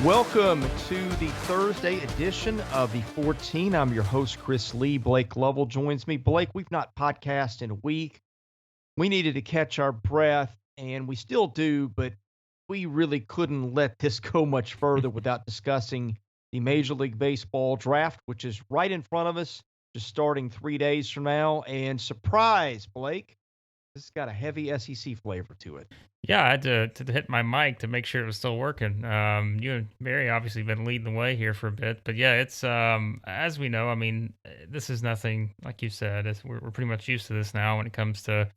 Welcome to the Thursday edition of the 14. I'm your host, Chris Lee. Blake Lovell joins me. Blake, we've not podcasted in a week. We needed to catch our breath, and we still do, but we really couldn't let this go much further without discussing the Major League Baseball draft, which is right in front of us, just starting 3 days from now. And surprise, Blake, this has got a heavy SEC flavor to it. Yeah, I had to hit my mic to make sure it was still working. You and Mary obviously been leading the way here for a bit, but yeah, it's as we know. I mean, this is nothing like you said. We're pretty much used to this now when it comes to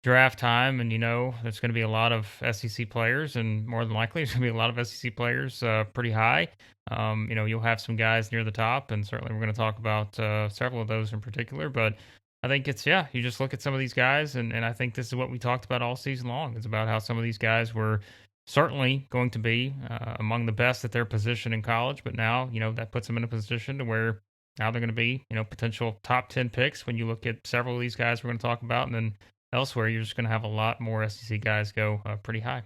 draft time, and there's going to be a lot of SEC players, and more than likely there's going to be a lot of SEC players pretty high. You'll have some guys near the top, and certainly we're going to talk about several of those in particular, but. I think you just look at some of these guys, and I think this is what we talked about all season long. It's about how some of these guys were certainly going to be among the best at their position in college, but now, that puts them in a position to where now they're going to be, potential top 10 picks when you look at several of these guys we're going to talk about. And then elsewhere, you're just going to have a lot more SEC guys go pretty high.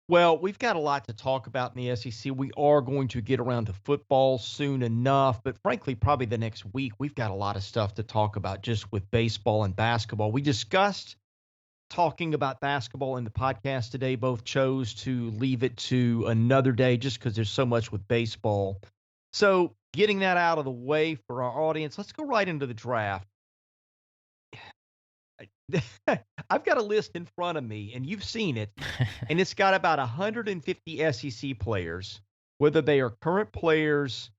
Well, we've got a lot to talk about in the SEC. We are going to get around to football soon enough, but frankly, probably the next week, we've got a lot of stuff to talk about just with baseball and basketball. We discussed talking about basketball in the podcast today, both chose to leave it to another day just because there's so much with baseball. So getting that out of the way for our audience, let's go right into the draft. I've got a list in front of me, and you've seen it, and it's got about 150 SEC players, whether they are current players,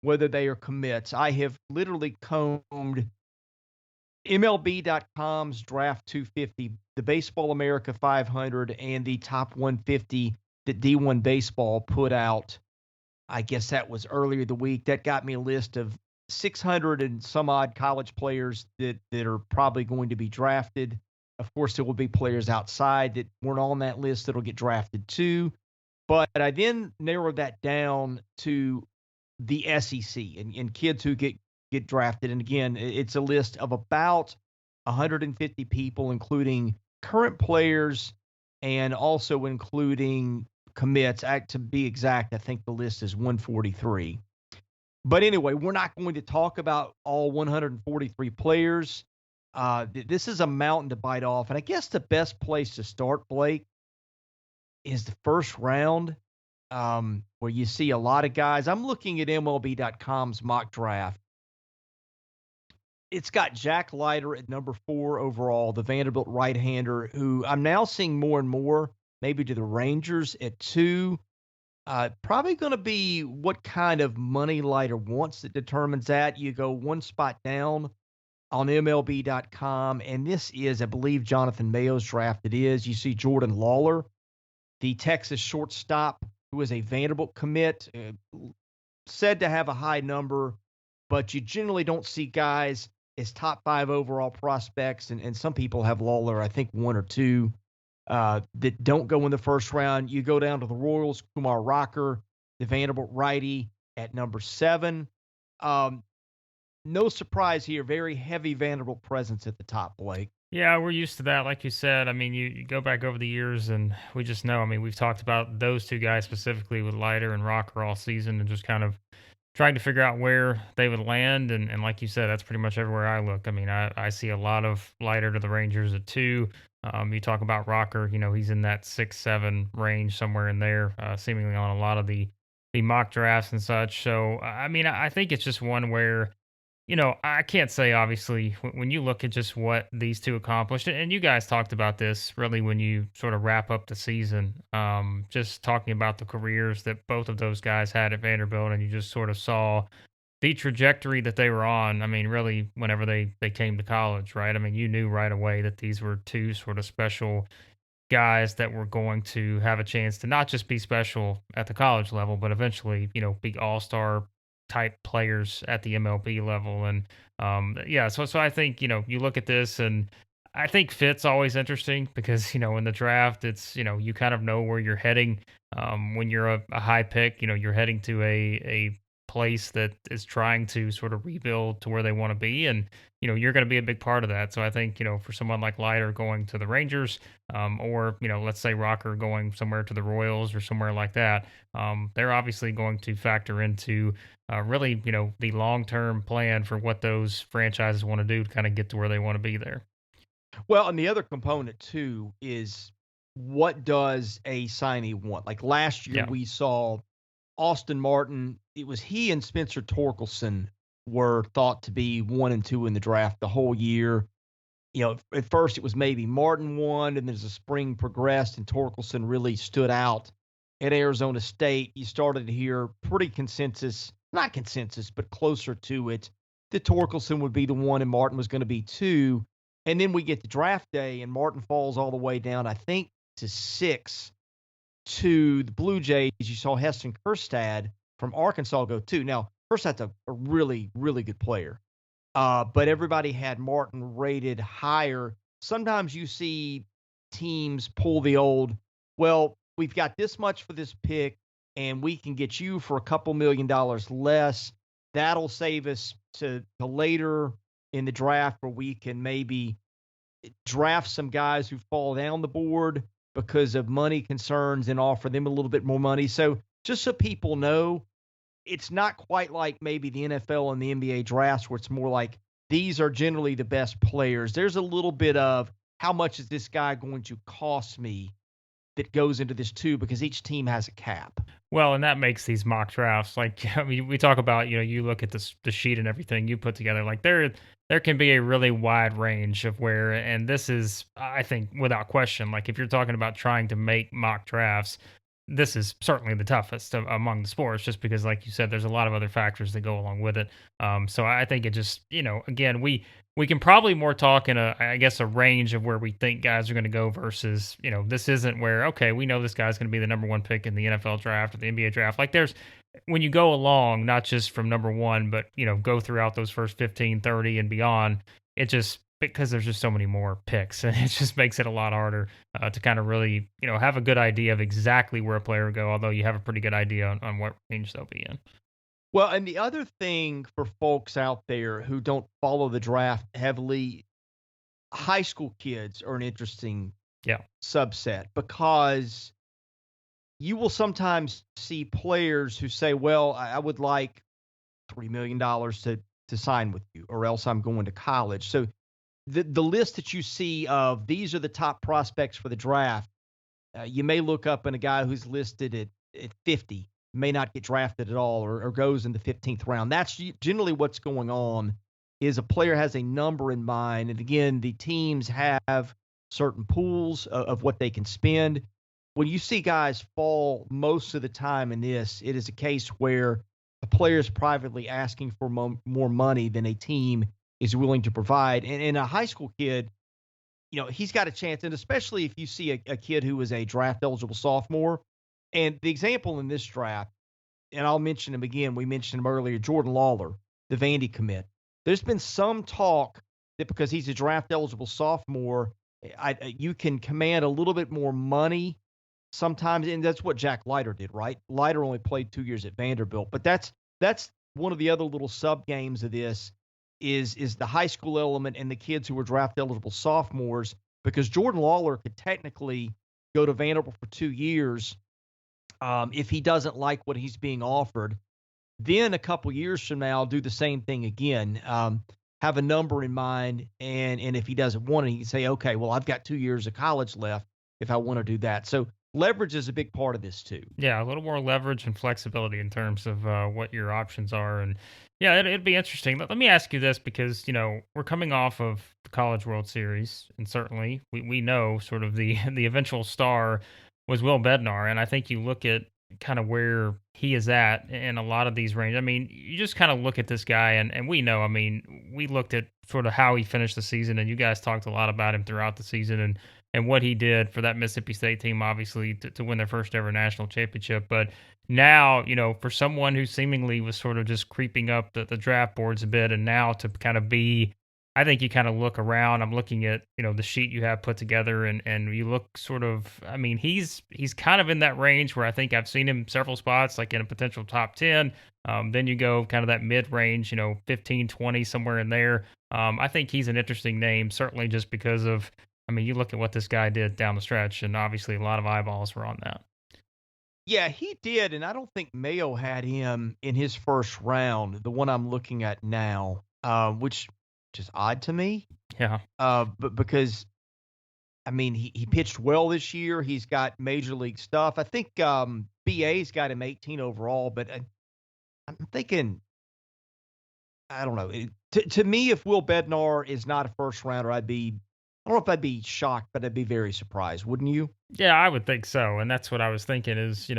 whether they are commits. I have literally combed MLB.com's Draft 250, the Baseball America 500, and the top 150 that D1 Baseball put out. I guess that was earlier the week. That got me a list of 600 and some odd college players that are probably going to be drafted. Of course, there will be players outside that weren't on that list that'll get drafted too. But I then narrowed that down to the SEC and kids who get drafted. And again, it's a list of about 150 people, including current players and also including commits. To be exact, I think the list is 143. But anyway, we're not going to talk about all 143 players. This is a mountain to bite off. And I guess the best place to start, Blake, is the first round, where you see a lot of guys. I'm looking at MLB.com's mock draft. It's got Jack Leiter at number 4 overall, the Vanderbilt right-hander, who I'm now seeing more and more, maybe to the Rangers at 2. Probably going to be what kind of money Leiter wants that determines that. You go one spot down on MLB.com, and this is, I believe, Jonathan Mayo's draft. It is. You see Jordan Lawler, the Texas shortstop, who is a Vanderbilt commit, said to have a high number, but you generally don't see guys as top 5 overall prospects, and some people have Lawler, I think, 1 or 2. That don't go in the first round. You go down to the Royals, Kumar Rocker, the Vanderbilt righty at number 7. No surprise here. Very heavy Vanderbilt presence at the top, Blake. Yeah, we're used to that. Like you said, I mean, you go back over the years and we just know, I mean, we've talked about those two guys specifically with Leiter and Rocker all season and just kind of trying to figure out where they would land. And like you said, that's pretty much everywhere I look. I mean, I see a lot of Leiter to the Rangers at 2. You talk about Rocker, he's in that 6-7 range somewhere in there, seemingly on a lot of the mock drafts and such. So, I mean, I think it's just one where, I can't say, obviously, when you look at just what these two accomplished, and you guys talked about this really when you sort of wrap up the season, just talking about the careers that both of those guys had at Vanderbilt, and you just sort of saw the trajectory that they were on. I mean, really, whenever they came to college, right? I mean, you knew right away that these were two sort of special guys that were going to have a chance to not just be special at the college level, but eventually, be all-star type players at the MLB level. And so I think, you look at this, and I think fit's always interesting because, in the draft, it's, you kind of know where you're heading. When you're a high pick, you're heading to a place that is trying to sort of rebuild to where they want to be. And, you're going to be a big part of that. So I think, for someone like Leiter going to the Rangers, or, let's say Rocker going somewhere to the Royals or somewhere like that, they're obviously going to factor into really, the long-term plan for what those franchises want to do to kind of get to where they want to be there. Well, and the other component too is what does a signee want? Like last year, Yeah. we saw Austin Martin. It was he and Spencer Torkelson were thought to be 1 and 2 in the draft the whole year. At first it was maybe Martin won, and as the spring progressed and Torkelson really stood out at Arizona State, you started to hear pretty not consensus, but closer to it, that Torkelson would be the one and Martin was going to be 2. And then we get to draft day, and Martin falls all the way down, I think, to 6 to the Blue Jays. You saw Heston Kjerstad from Arkansas go 2. Now, Kjerstad's a really, really good player, but everybody had Martin rated higher. Sometimes you see teams pull the old, well, we've got this much for this pick, and we can get you for a couple $1 million less. That'll save us to later in the draft where we can maybe draft some guys who fall down the board because of money concerns and offer them a little bit more money. So just so people know, it's not quite like maybe the NFL and the NBA drafts where it's more like these are generally the best players. There's a little bit of how much is this guy going to cost me that goes into this too, because each team has a cap. Well, and that makes these mock drafts, like, I mean, we talk about, you look at the sheet and everything you put together, like there can be a really wide range of where, and this is, I think, without question, like if you're talking about trying to make mock drafts, this is certainly the toughest among the sports, just because, like you said, there's a lot of other factors that go along with it. So I think it just, again, we can probably more talk in a range of where we think guys are going to go versus, this isn't where, okay, we know this guy's going to be the number 1 pick in the NFL draft or the NBA draft. Like when you go along, not just from number 1, but, go throughout those first 15, 30 and beyond, it just, because there's just so many more picks, and it just makes it a lot harder to kind of really, have a good idea of exactly where a player will go, although you have a pretty good idea on what range they'll be in. Well, and the other thing for folks out there who don't follow the draft heavily, high school kids are an interesting subset, because you will sometimes see players who say, well, I would like $3 million to sign with you, or else I'm going to college. So the list that you see of these are the top prospects for the draft, you may look up and a guy who's listed at 50 may not get drafted at all, or goes in the 15th round. That's generally what's going on, is a player has a number in mind. And again, the teams have certain pools of what they can spend. When you see guys fall most of the time in this, it is a case where a player is privately asking for more money than a team is willing to provide. And a high school kid, he's got a chance. And especially if you see a kid who is a draft eligible sophomore. And the example in this draft, and I'll mention him again, we mentioned him earlier, Jordan Lawler, the Vandy commit. There's been some talk that because he's a draft eligible sophomore, you can command a little bit more money sometimes. And that's what Jack Leiter did, right? Leiter only played 2 years at Vanderbilt. But that's one of the other little sub games of this is the high school element and the kids who were draft eligible sophomores, because Jordan Lawler could technically go to Vanderbilt for 2 years if he doesn't like what he's being offered. Then a couple years from now, do the same thing again. Have a number in mind, and if he doesn't want it, he can say, okay, well, I've got 2 years of college left if I want to do that. So leverage is a big part of this too. Yeah, a little more leverage and flexibility in terms of what your options are. And yeah, it'd be interesting. Let me ask you this, because, we're coming off of the College World Series, and certainly we know sort of the eventual star was Will Bednar. And I think you look at kind of where he is at in a lot of these ranges. I mean, you just kind of look at this guy, and we know, I mean, we looked at sort of how he finished the season, and you guys talked a lot about him throughout the season and what he did for that Mississippi State team, obviously, to win their first ever national championship. But now, for someone who seemingly was sort of just creeping up the draft boards a bit, and now to kind of be I think you kind of look around. I'm looking at, the sheet you have put together, and you look sort of. I mean, he's kind of in that range where I think I've seen him several spots, like in a potential top 10. Then you go kind of that mid range, 15, 20, somewhere in there. I think he's an interesting name, certainly just because of. I mean, you look at what this guy did down the stretch, and obviously a lot of eyeballs were on that. Yeah, he did, and I don't think Mayo had him in his first round, the one I'm looking at now, which is odd to me. Yeah. But because I mean, he pitched well this year. He's got major league stuff. I think BA's got him 18 overall, but I'm thinking, I don't know. To me, if Will Bednar is not a first rounder, I don't know if I'd be shocked, but I'd be very surprised, wouldn't you? Yeah, I would think so. And that's what I was thinking is,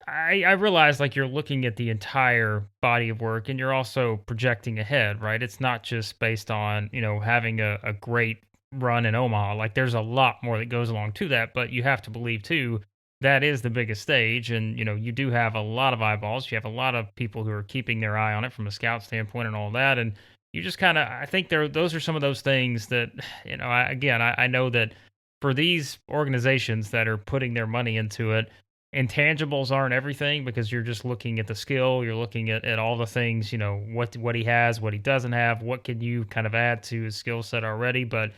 I realize like you're looking at the entire body of work and you're also projecting ahead, right? It's not just based on, having a great run in Omaha. Like there's a lot more that goes along to that, but you have to believe too, that is the biggest stage. And, you do have a lot of eyeballs. You have a lot of people who are keeping their eye on it from a scout standpoint and all that. And you just kind of, I think those are some of those things that, I know that for these organizations that are putting their money into it, intangibles aren't everything because you're just looking at the skill, you're looking at all the things, what he has, what he doesn't have, what can you kind of add to his skill set already. But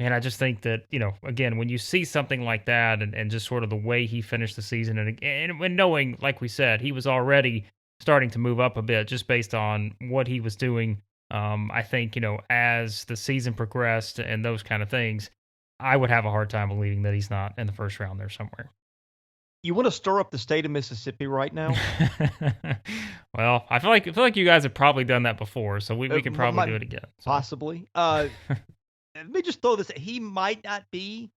man, I just think that, again, when you see something like that and just sort of the way he finished the season and when knowing, like we said, he was already starting to move up a bit just based on what he was doing. I think, as the season progressed and those kind of things, I would have a hard time believing that he's not in the first round there somewhere. You want to stir up the state of Mississippi right now? Well, I feel like you guys have probably done that before, so we can probably do it again. So. Possibly. Let me just throw this. He might not be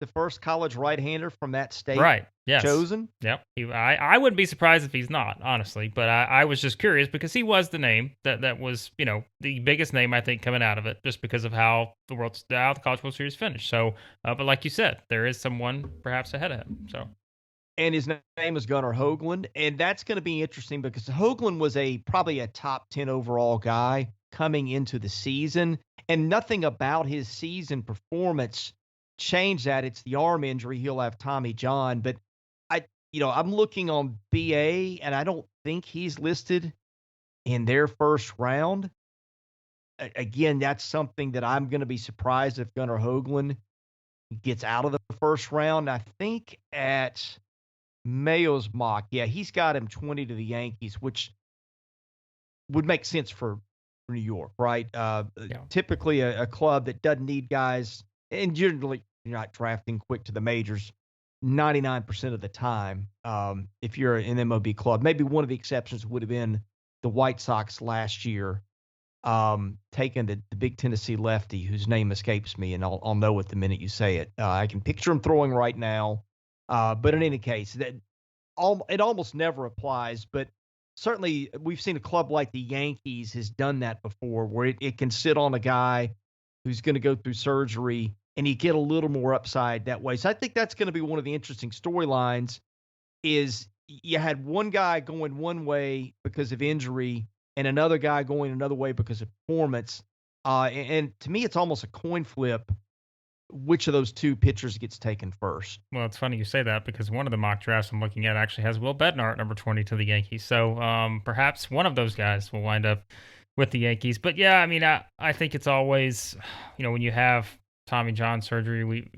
the first college right-hander from that state, right? Yes. Chosen. Yep. I wouldn't be surprised if he's not, honestly. But I was just curious because he was the name that was the biggest name I think coming out of it, just because of how the College World Series finished. So, but like you said, there is someone perhaps ahead of him. So. And his name is Gunnar Hoagland, and that's going to be interesting because Hoagland was probably a top 10 overall guy coming into the season, and nothing about his season performance changed that. It's the arm injury. He'll have Tommy John, but I'm looking on BA, and I don't think he's listed in their first round. Again, that's something that I'm going to be surprised if Gunnar Hoagland gets out of the first round. I think at Mayo's mock, yeah, he's got him 20 to the Yankees, which would make sense for New York, right? Yeah. Typically a club that doesn't need guys, and generally you're not drafting quick to the majors 99% of the time. If you're an MLB club, maybe one of the exceptions would have been the White Sox last year, taking the big Tennessee lefty whose name escapes me, and I'll know it the minute you say it. I can picture him throwing right now. But in any case, it almost never applies. But certainly, we've seen a club like the Yankees has done that before, where it can sit on a guy who's going to go through surgery, and you get a little more upside that way. So I think that's going to be one of the interesting storylines. Is you had one guy going one way because of injury, and another guy going another way because of performance. And to me, it's almost a coin flip which of those two pitchers gets taken first. Well, it's funny you say that because one of the mock drafts I'm looking at actually has Will Bednar at number 20 to the Yankees. So perhaps one of those guys will wind up with the Yankees. But yeah, I mean, I think it's always, when you have Tommy John surgery,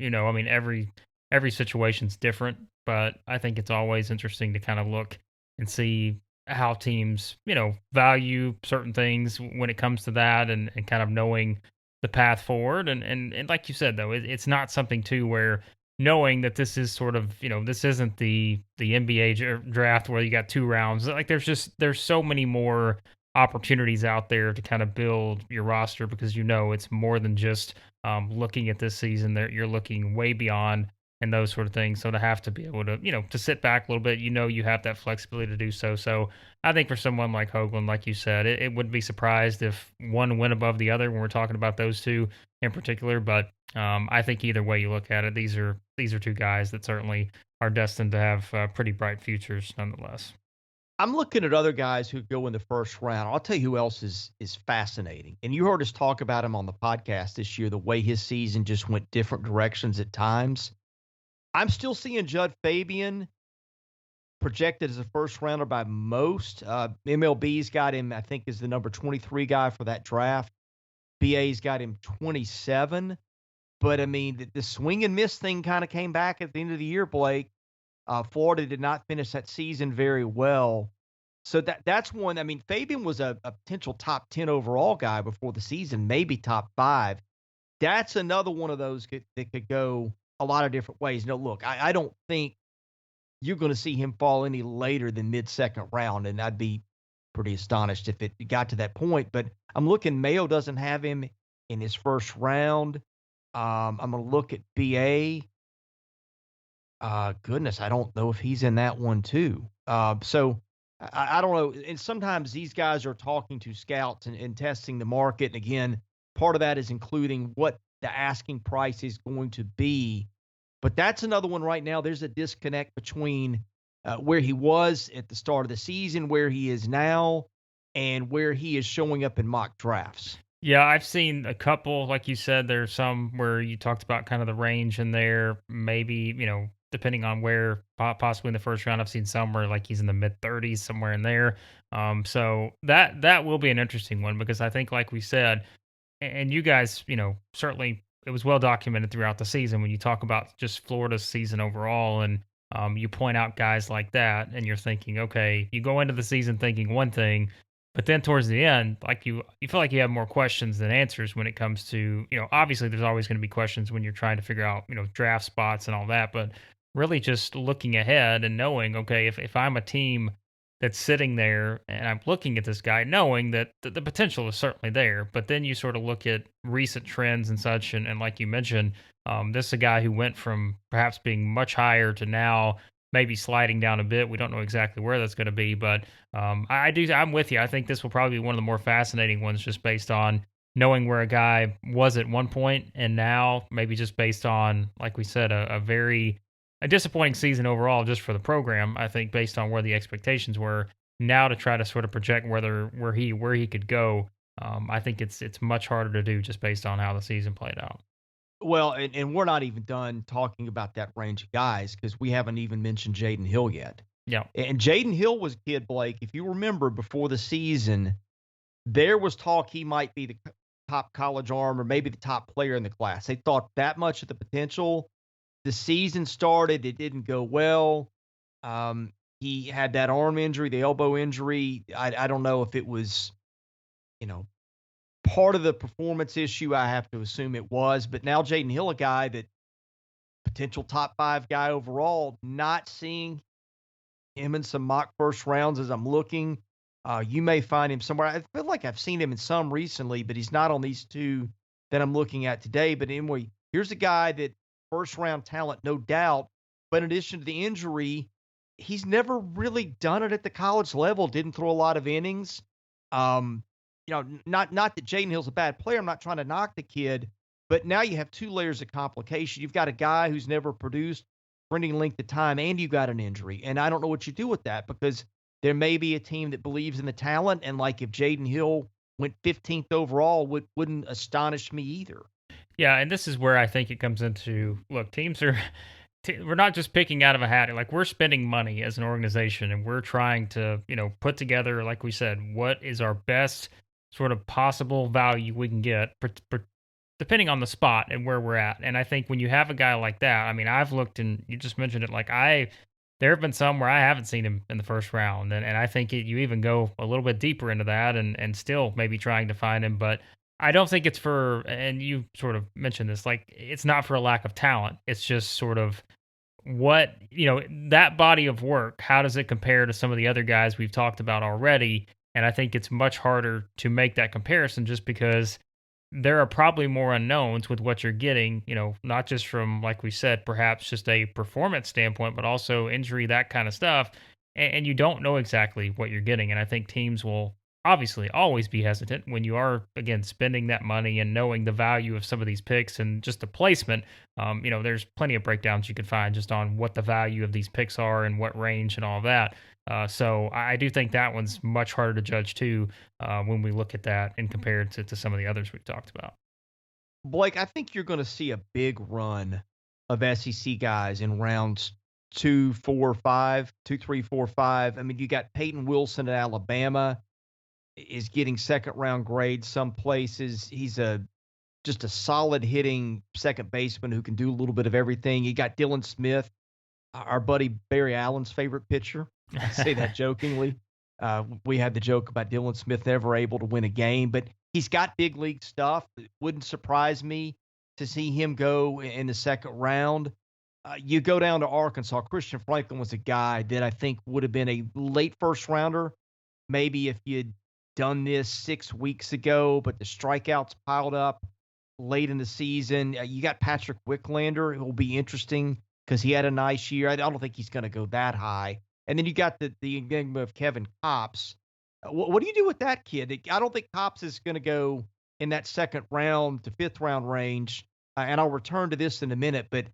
every situation's different. But I think it's always interesting to kind of look and see how teams, value certain things when it comes to that and kind of knowing the path forward. And like you said, though, it's not something too where knowing that this is sort of, this isn't the NBA draft where you got 2 rounds. Like there's so many more opportunities out there to kind of build your roster because, it's more than just looking at this season that you're looking way beyond and those sort of things. So to have to be able to, to sit back a little bit, you have that flexibility to do so. So I think for someone like Hoagland, like you said, it wouldn't be surprised if one went above the other when we're talking about those two in particular. But I think either way you look at it, these are 2 guys that certainly are destined to have pretty bright futures nonetheless. I'm looking at other guys who go in the first round. I'll tell you who else is fascinating. And you heard us talk about him on the podcast this year, the way his season just went different directions at times. I'm still seeing Judd Fabian projected as a first rounder by most. MLB's got him, I think, is the number 23 guy for that draft. BA's got him 27. But, I mean, the swing and miss thing kind of came back at the end of the year, Blake. Florida did not finish that season very well. So that's one. I mean, Fabian was a potential top 10 overall guy before the season, maybe top 5. That's another one of those that could go a lot of different ways. No, look, I don't think you're going to see him fall any later than mid-second round, and I'd be pretty astonished if it got to that point. But I'm looking, Mayo doesn't have him in his first round. I'm going to look at BA. Goodness, I don't know if he's in that one too. So I don't know. And sometimes these guys are talking to scouts and testing the market. And again, part of that is including what the asking price is going to be. But that's another one right now. There's a disconnect between where he was at the start of the season, where he is now, and where he is showing up in mock drafts. Yeah, I've seen a couple, like you said, there's some where you talked about kind of the range in there, maybe, depending on where, possibly in the first round. I've seen some where like he's in the mid 30s, somewhere in there. So that will be an interesting one, because I think, like we said, and you guys, certainly it was well documented throughout the season when you talk about just Florida's season overall, and you point out guys like that, and you're thinking, okay, you go into the season thinking one thing, but then towards the end, like you feel like you have more questions than answers when it comes to, obviously there's always going to be questions when you're trying to figure out, draft spots and all that, but really just looking ahead and knowing, okay, if I'm a team that's sitting there and I'm looking at this guy, knowing that the potential is certainly there, but then you sort of look at recent trends and such, and like you mentioned, this is a guy who went from perhaps being much higher to now maybe sliding down a bit. We don't know exactly where that's going to be, but I'm with you. I think this will probably be one of the more fascinating ones, just based on knowing where a guy was at one point and now, maybe just based on, like we said, a disappointing season overall just for the program. I think based on where the expectations were, now to try to sort of project where he could go, I think it's much harder to do just based on how the season played out. Well, and we're not even done talking about that range of guys, because we haven't even mentioned Jayden Hill yet. Yeah. And Jayden Hill was a kid, Blake, if you remember before the season, there was talk he might be the top college arm or maybe the top player in the class. They thought that much of the potential. The season started, it didn't go well. He had that arm injury, the elbow injury. I don't know if it was, part of the performance issue. I have to assume it was. But now Jayden Hill, a guy that potential top 5 guy overall, not seeing him in some mock first rounds as I'm looking. You may find him somewhere. I feel like I've seen him in some recently, but he's not on these 2 that I'm looking at today. But anyway, here's a guy that first round talent, no doubt. But in addition to the injury, he's never really done it at the college level. Didn't throw a lot of innings. Not that Jayden Hill's a bad player. I'm not trying to knock the kid, but now you have 2 layers of complication. You've got a guy who's never produced for any length of time, and you got an injury. And I don't know what you do with that, because there may be a team that believes in the talent. And like if Jayden Hill went 15th overall, wouldn't astonish me either. Yeah, and this is where I think it comes into, look, teams are, we're not just picking out of a hat. Like, we're spending money as an organization, and we're trying to, put together, like we said, what is our best sort of possible value we can get, depending on the spot and where we're at. And I think when you have a guy like that, I mean, I've looked, and you just mentioned it, like there have been some where I haven't seen him in the first round. And I think you even go a little bit deeper into that and still maybe trying to find him. But I don't think it's for, and you sort of mentioned this, like, it's not for a lack of talent. It's just sort of what, that body of work, how does it compare to some of the other guys we've talked about already? And I think it's much harder to make that comparison, just because there are probably more unknowns with what you're getting, not just from, like we said, perhaps just a performance standpoint, but also injury, that kind of stuff. And you don't know exactly what you're getting. And I think teams will obviously always be hesitant when you are, again, spending that money and knowing the value of some of these picks and just the placement. There's plenty of breakdowns you can find just on what the value of these picks are and what range and all that. So I do think that one's much harder to judge too, when we look at that and compare it to some of the others we've talked about. Blake, I think you're going to see a big run of SEC guys in rounds 2, 4, 5, 2, 3, 4, 5. I mean, you got Peyton Wilson at Alabama is getting second round grades some places. He's just a solid hitting second baseman who can do a little bit of everything. You got Dylan Smith, our buddy Barry Allen's favorite pitcher. I say that jokingly. We had the joke about Dylan Smith never able to win a game, but he's got big league stuff. It wouldn't surprise me to see him go in the second round. You go down to Arkansas. Christian Franklin was a guy that I think would have been a late first rounder, maybe if you'd done this 6 weeks ago, but the strikeouts piled up late in the season. You got Patrick Wicklander, who will be interesting because he had a nice year. I don't think he's going to go that high. And then you got the enigma of Kevin Kopps. What do you do with that kid? I don't think Kopps is going to go in that second round to fifth round range. And I'll return to this in a minute, but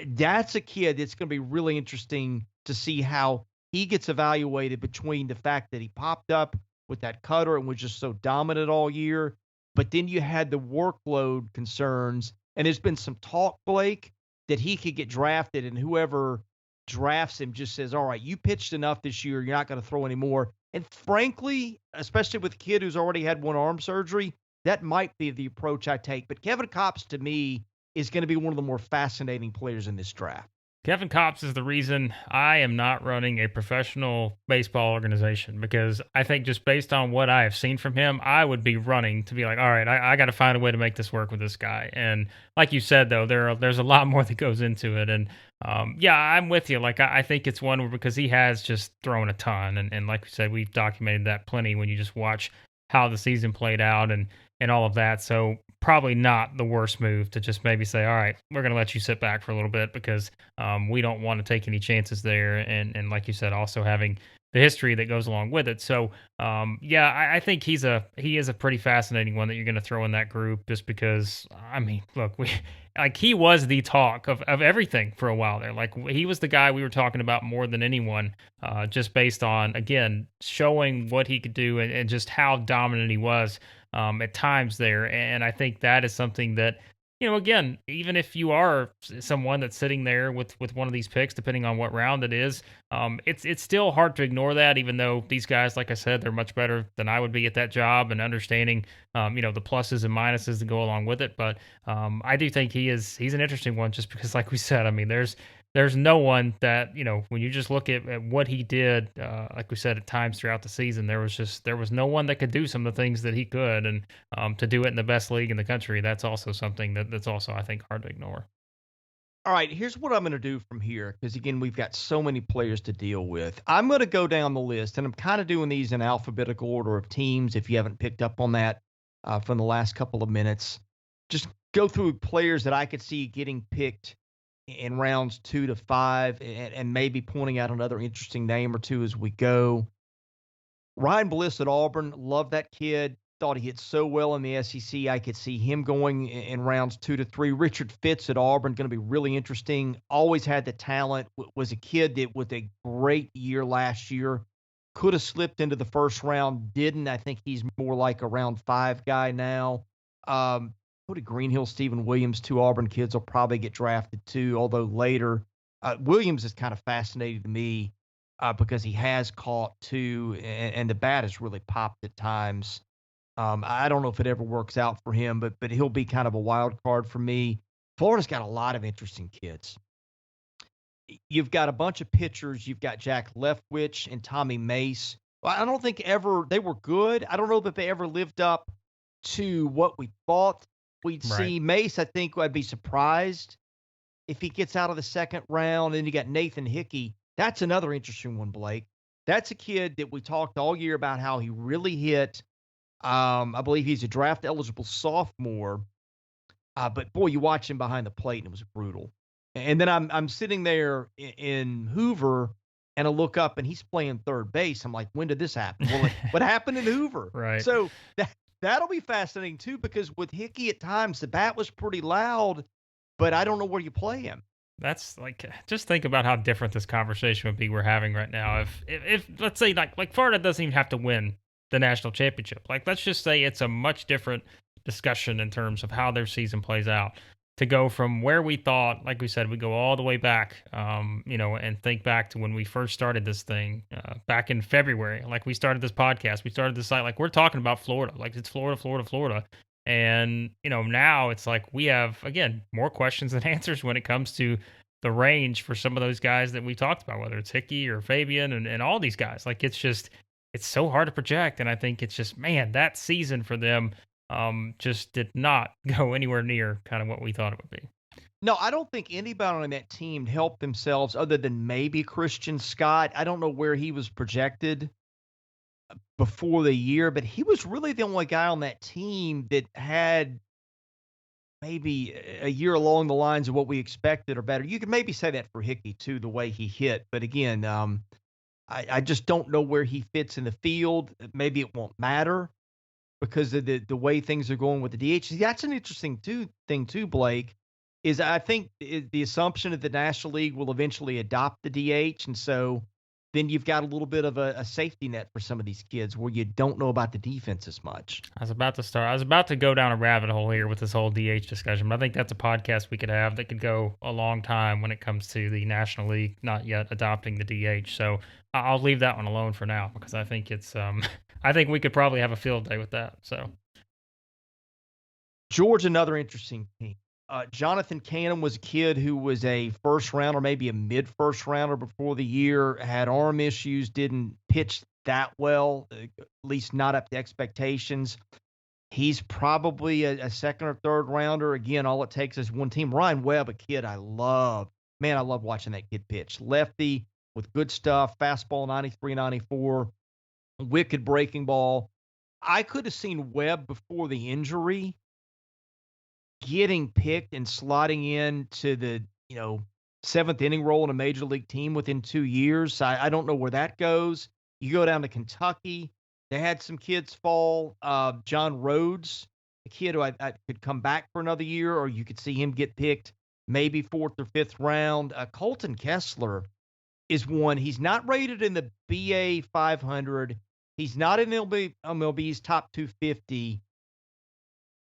that's a kid that's going to be really interesting to see how he gets evaluated between the fact that he popped up with that cutter and was just so dominant all year. But then you had the workload concerns, and there's been some talk, Blake, that he could get drafted, and whoever drafts him just says, all right, you pitched enough this year, you're not going to throw anymore. And frankly, especially with a kid who's already had one arm surgery, that might be the approach I take. But Kevin Kopps, to me, is going to be one of the more fascinating players in this draft. Kevin Kopps is the reason I am not running a professional baseball organization, because I think just based on what I have seen from him, I would be running to be like, all right, I got to find a way to make this work with this guy. And like you said, though, there's a lot more that goes into it. And yeah, I'm with you. Like, I think it's one where, because he has just thrown a ton. And like we said, we've documented that plenty when you just watch how the season played out and all of that. So probably not the worst move to just maybe say, all right, we're going to let you sit back for a little bit, because we don't want to take any chances there. And like you said, also having the history that goes along with it. So yeah, I think he is a pretty fascinating one that you're going to throw in that group, just because, I mean, look, he was the talk of everything for a while there. Like, he was the guy we were talking about more than anyone, just based on, again, showing what he could do and just how dominant he was at times there. And I think that is something that, again, even if you are someone that's sitting there with one of these picks, depending on what round it is, it's still hard to ignore that, even though these guys, like I said, they're much better than I would be at that job and understanding, the pluses and minuses that go along with it. But I do think he's an interesting one, just because, like we said, I mean, there's no one that, when you just look at what he did, like we said, at times throughout the season, there was no one that could do some of the things that he could. And to do it in the best league in the country, that's also something that's also, I think, hard to ignore. All right, here's what I'm going to do from here, because, again, we've got so many players to deal with. I'm going to go down the list, and I'm kind of doing these in alphabetical order of teams, if you haven't picked up on that from the last couple of minutes. Just go through players that I could see getting picked in rounds 2 to 5, and maybe pointing out another interesting name or two as we go. Ryan Bliss at Auburn, love that kid. Thought he hit so well in the SEC. I could see him going in rounds 2 to 3. Richard Fitz at Auburn, going to be really interesting. Always had the talent. Was a kid that with a great year last year. Could have slipped into the first round. Didn't. I think he's more like a round 5 guy now. Go to Greenhill, Stephen Williams, 2 Auburn kids will probably get drafted too, although later. Williams is kind of fascinating to me because he has caught too, and the bat has really popped at times. I don't know if it ever works out for him, but he'll be kind of a wild card for me. Florida's got a lot of interesting kids. You've got a bunch of pitchers. You've got Jack Leftwich and Tommy Mace. Well, I don't think they were good. I don't know that they ever lived up to what we thought we'd see. Mace, I think I'd be surprised if he gets out of the second round. And you got Nathan Hickey. That's another interesting one, Blake. That's a kid that we talked all year about how he really hit. I believe he's a draft-eligible sophomore. But, boy, you watch him behind the plate, and it was brutal. And then I'm sitting there in Hoover, and I look up and he's playing third base. I'm like, when did this happen? Well, what happened in Hoover? Right. So that'll be fascinating too, because with Hickey at times the bat was pretty loud, but I don't know where you play him. That's like, just think about how different this conversation would be we're having right now. If let's say like Florida doesn't even have to win the national championship. Like, let's just say it's a much different discussion in terms of how their season plays out. To go from where we thought, like we said, we go all the way back, and think back to when we first started this thing back in February. Like, we started this podcast, we started this site, like we're talking about Florida, like it's Florida, Florida, Florida. And, now it's like we have, again, more questions than answers when it comes to the range for some of those guys that we talked about, whether it's Hickey or Fabian and all these guys. Like, it's so hard to project. And I think it's just, man, that season for them just did not go anywhere near kind of what we thought it would be. No, I don't think anybody on that team helped themselves other than maybe Christian Scott. I don't know where he was projected before the year, but he was really the only guy on that team that had maybe a year along the lines of what we expected or better. You could maybe say that for Hickey too, the way he hit. But again, I just don't know where he fits in the field. Maybe it won't matter because of the way things are going with the DH. That's an interesting thing too, Blake, is I think the assumption that the National League will eventually adopt the DH. And so then you've got a little bit of a safety net for some of these kids where you don't know about the defense as much. I was about to go down a rabbit hole here with this whole DH discussion, but I think that's a podcast we could have that could go a long time when it comes to the National League not yet adopting the DH. So I'll leave that one alone for now because I think it's I think we could probably have a field day with that. So Georgia, another interesting team. Jonathan Cannon was a kid who was a first rounder, maybe a mid-first rounder before the year, had arm issues, didn't pitch that well, at least not up to expectations. He's probably a second or third rounder. Again, all it takes is one team. Ryan Webb, a kid I love. Man, I love watching that kid pitch. Lefty with good stuff, fastball 93, 94, wicked breaking ball. I could have seen Webb before the injury getting picked and slotting into the, seventh inning role in a major league team within 2 years. I don't know where that goes. You go down to Kentucky. They had some kids fall. John Rhodes, a kid who I could come back for another year, or you could see him get picked maybe fourth or fifth round. Colton Kessler is one. He's not rated in the BA 500. He's not in MLB's top 250.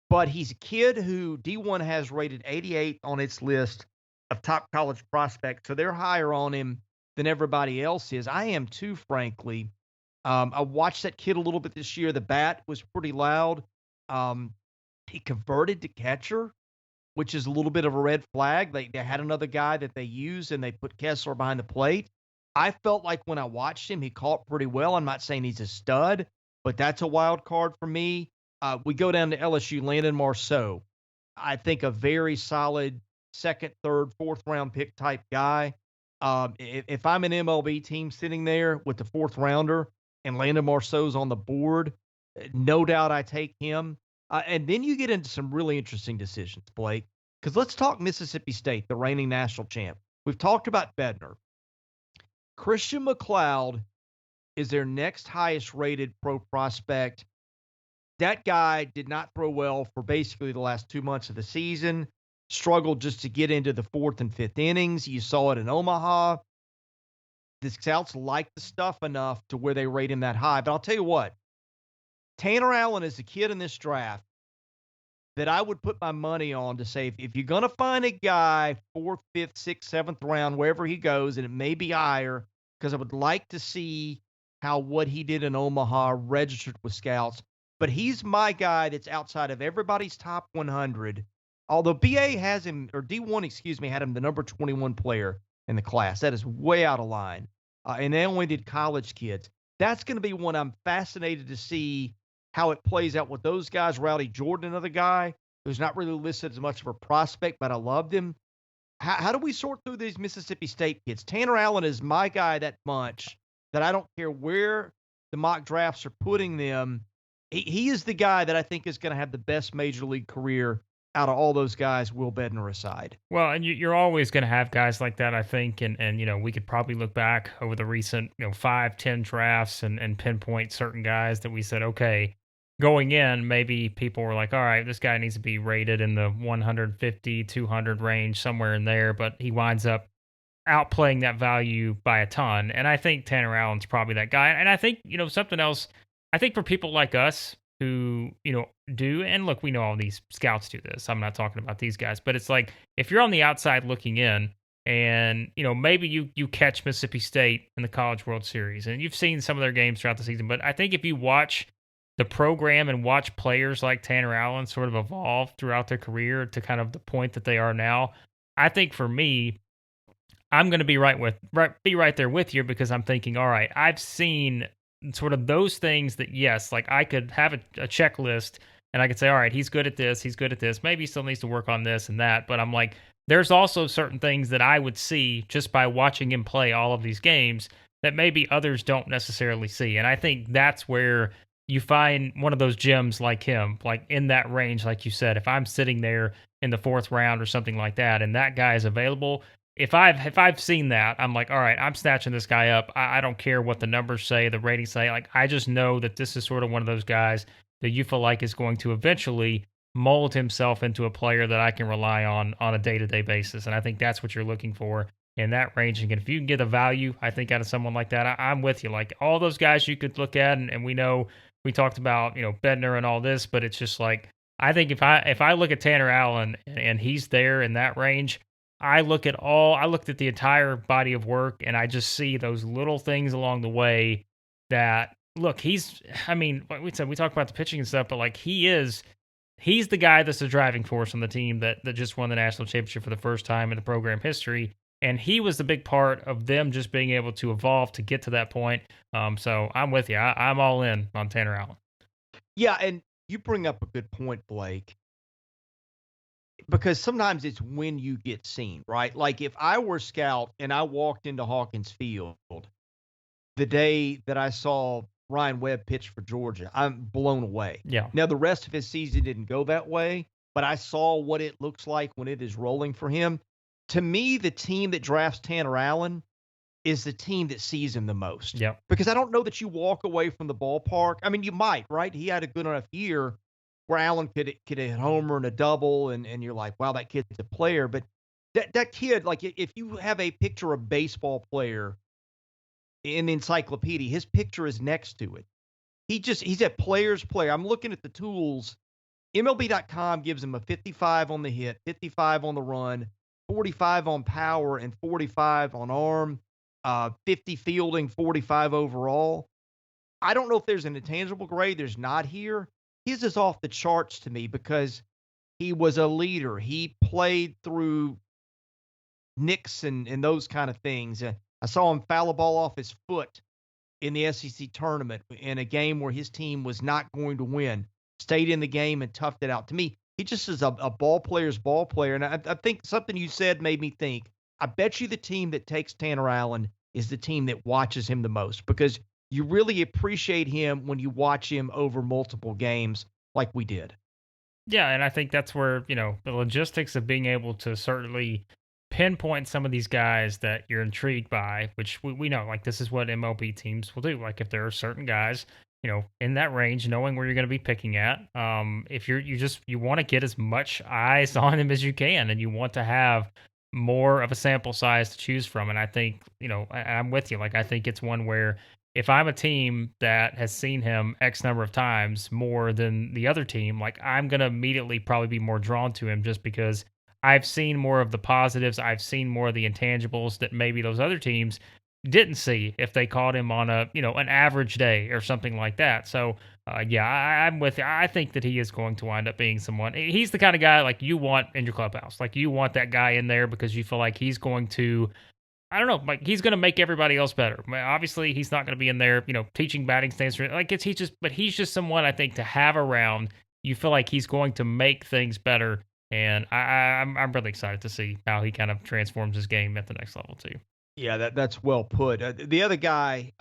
But he's a kid who D1 has rated 88 on its list of top college prospects. So they're higher on him than everybody else is. I am too, frankly. I watched that kid a little bit this year. The bat was pretty loud. He converted to catcher, which is a little bit of a red flag. They had another guy that they used, and they put Kessler behind the plate. I felt like when I watched him, he caught pretty well. I'm not saying he's a stud, but that's a wild card for me. We go down to LSU, Landon Marceau. I think a very solid second, third, fourth round pick type guy. If I'm an MLB team sitting there with the fourth rounder and Landon Marceau's on the board, no doubt I take him. And then you get into some really interesting decisions, Blake, because let's talk Mississippi State, the reigning national champ. We've talked about Bednar. Christian Mcleod is their next highest rated pro prospect. That guy did not throw well for basically the last 2 months of the season, struggled just to get into the fourth and fifth innings. You saw it in Omaha. The scouts like the stuff enough to where they rate him that high. But I'll tell you what, Tanner Allen is a kid in this draft that I would put my money on to say, if you're going to find a guy fourth, fifth, sixth, seventh round, wherever he goes, and it may be higher, because I would like to see how what he did in Omaha registered with scouts. But he's my guy that's outside of everybody's top 100. Although BA has him, or D1, had him the number 21 player in the class. That is way out of line. And they only did college kids. That's going to be one I'm fascinated to see how it plays out with those guys. Rowdy Jordan, another guy who's not really listed as much of a prospect, but I loved him. How do we sort through these Mississippi State kids? Tanner Allen is my guy that much that I don't care where the mock drafts are putting them. He is the guy that I think is going to have the best major league career out of all those guys, Will Bednar aside. Well, and you're always going to have guys like that, I think, and we could probably look back over the recent 5, 10 drafts and pinpoint certain guys that we said, okay, going in, maybe people were like, all right, this guy needs to be rated in the 150, 200 range, somewhere in there, but he winds up outplaying that value by a ton. And I think Tanner Allen's probably that guy. And I think, something else, I think for people like us who, do, and look, we know all these scouts do this. I'm not talking about these guys, but it's like if you're on the outside looking in and, maybe you catch Mississippi State in the College World Series and you've seen some of their games throughout the season, but I think if you watch the program and watch players like Tanner Allen sort of evolve throughout their career to kind of the point that they are now, I think for me, I'm going to be right there with you because I'm thinking, all right, I've seen sort of those things that, yes, like I could have a checklist and I could say, all right, he's good at this, maybe he still needs to work on this and that, but I'm like, there's also certain things that I would see just by watching him play all of these games that maybe others don't necessarily see. And I think that's where you find one of those gems like him, like in that range, like you said, if I'm sitting there in the 4th round or something like that, and that guy is available, if I've seen that, I'm like, all right, I'm snatching this guy up. I don't care what the numbers say, the ratings say. Like, I just know that this is sort of one of those guys that you feel like is going to eventually mold himself into a player that I can rely on a day-to-day basis. And I think that's what you're looking for in that range. And if you can get a value, I think, out of someone like that, I'm with you. Like, all those guys you could look at, and we know we talked about, Bednar and all this, but it's just like, I think if I look at Tanner Allen and he's there in that range, I looked at the entire body of work and I just see those little things along the way that, look, we talk about the pitching and stuff, but like he's the guy that's the driving force on the team that just won the national championship for the first time in the program history. And he was the big part of them just being able to evolve to get to that point. So I'm with you. I'm all in on Tanner Allen. Yeah, and you bring up a good point, Blake. Because sometimes it's when you get seen, right? Like if I were a scout and I walked into Hawkins Field the day that I saw Ryan Webb pitch for Georgia, I'm blown away. Yeah. Now, the rest of his season didn't go that way, but I saw what it looks like when it is rolling for him. To me, the team that drafts Tanner Allen is the team that sees him the most. Yeah. Because I don't know that you walk away from the ballpark. I mean, you might, right? He had a good enough year where Allen could hit a homer and a double, and you're like, wow, that kid's a player. But that kid, like, if you have a picture of baseball player in the encyclopedia, his picture is next to it. He's a player's player. I'm looking at the tools. MLB.com gives him a 55 on the hit, 55 on the run, 45 on power, and 45 on arm, 50 fielding, 45 overall. I don't know if there's an intangible grade. There's not here. His is off the charts to me because he was a leader. He played through nicks and those kind of things. I saw him foul a ball off his foot in the SEC tournament in a game where his team was not going to win. Stayed in the game and toughed it out. To me, he just is a ball player's ball player. And I think something you said made me think, I bet you the team that takes Tanner Allen is the team that watches him the most because you really appreciate him when you watch him over multiple games like we did. Yeah, and I think that's where, the logistics of being able to certainly pinpoint some of these guys that you're intrigued by, which we know, like this is what MLB teams will do. Like if there are certain guys, in that range, knowing where you're going to be picking at, if you want to get as much eyes on him as you can, and you want to have more of a sample size to choose from. And I think, I'm with you. Like, I think it's one where if I'm a team that has seen him X number of times more than the other team, like I'm going to immediately probably be more drawn to him just because I've seen more of the positives. I've seen more of the intangibles that maybe those other teams didn't see if they caught him on an average day or something like that. So, I'm with you. I think that he is going to wind up being someone. He's the kind of guy like you want in your clubhouse. Like you want that guy in there because you feel like he's going to, I don't know, like he's going to make everybody else better. Obviously, he's not going to be in there, teaching batting stance. Like he's just someone I think to have around. You feel like he's going to make things better, and I'm really excited to see how he kind of transforms his game at the next level too. Yeah, that's well put. The other guy,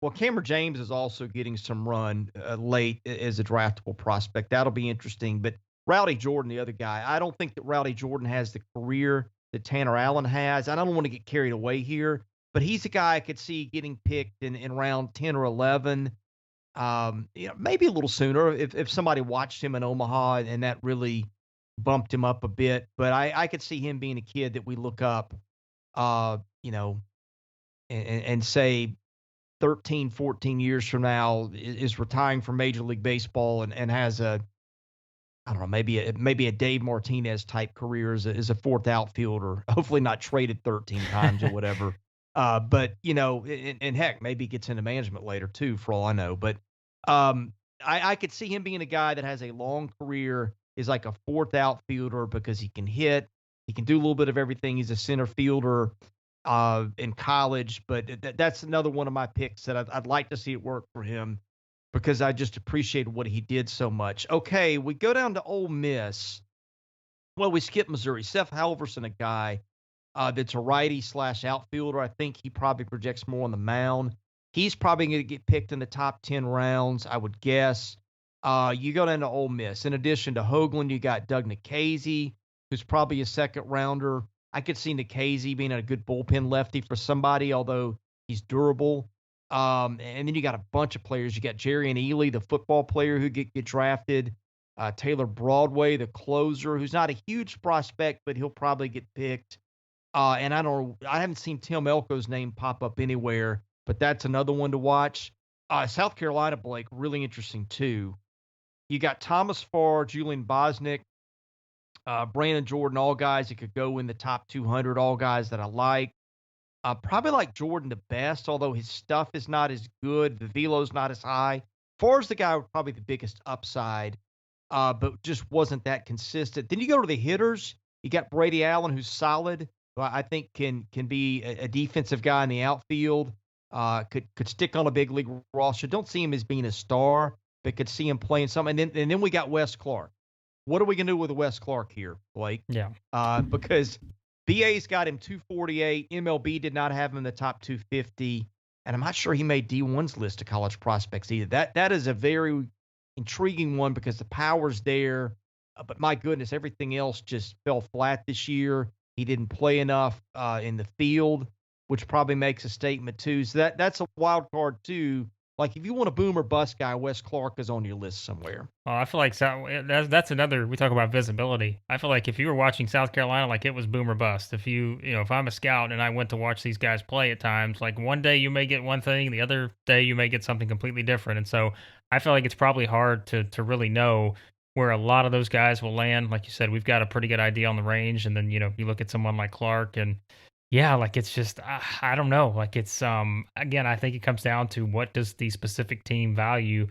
Well, Cameron James is also getting some run late as a draftable prospect. That'll be interesting. But Rowdy Jordan, the other guy, I don't think that Rowdy Jordan has the career that Tanner Allen has. I don't want to get carried away here, but he's a guy I could see getting picked in round 10 or 11. Maybe a little sooner if somebody watched him in Omaha and that really bumped him up a bit. But I could see him being a kid that we look up, uh, you know, and say 13, 14 years from now is retiring from Major League Baseball and has I don't know, maybe a Dave Martinez type career as a fourth outfielder, hopefully not traded 13 times or whatever. But and heck, maybe gets into management later too, for all I know. But I could see him being a guy that has a long career, is like a fourth outfielder because he can hit, he can do a little bit of everything. He's a center fielder in college, but that's another one of my picks that I'd like to see it work for him because I just appreciated what he did so much. Okay, we go down to Ole Miss. Well, we skip Missouri. Seth Halverson, a guy that's a righty / outfielder. I think he probably projects more on the mound. He's probably going to get picked in the top 10 rounds, I would guess. You go down to Ole Miss. In addition to Hoagland, you got Doug Nikhazy, who's probably a second rounder. I could see Nikhazy being a good bullpen lefty for somebody, although he's durable. And then you got a bunch of players. You got Jerry and Ely, the football player who get drafted. Taylor Broadway, the closer, who's not a huge prospect, but he'll probably get picked. And I haven't seen Tim Elko's name pop up anywhere, but that's another one to watch. South Carolina, Blake, really interesting too. You got Thomas Farr, Julian Bosnick, Brandon Jordan, all guys that could go in the top 200, all guys that I like. Probably like Jordan the best, although his stuff is not as good. The velo's not as high. Farr's the guy with probably the biggest upside, but just wasn't that consistent. Then you go to the hitters. You got Brady Allen, who's solid. I think can be a defensive guy in the outfield. Could stick on a big league roster. Don't see him as being a star, but could see him playing something. And then we got Wes Clark. What are we gonna do with Wes Clark here, Blake? Yeah. Because BA's got him 248. MLB did not have him in the top 250, and I'm not sure he made D1's list of college prospects either. That is a very intriguing one because the power's there, but my goodness, everything else just fell flat this year. He didn't play enough in the field, which probably makes a statement too. So that's a wild card too. Like if you want a boom or bust guy, Wes Clark is on your list somewhere. Well, I feel like that's another. We talk about visibility. I feel like if you were watching South Carolina, like it was boom or bust. If if I'm a scout and I went to watch these guys play at times, like one day you may get one thing, the other day you may get something completely different. And so I feel like it's probably hard to really know where a lot of those guys will land. Like you said, we've got a pretty good idea on the range, and then you look at someone like Clark and. Yeah, like it's just I don't know. Like it's again, I think it comes down to what does the specific team value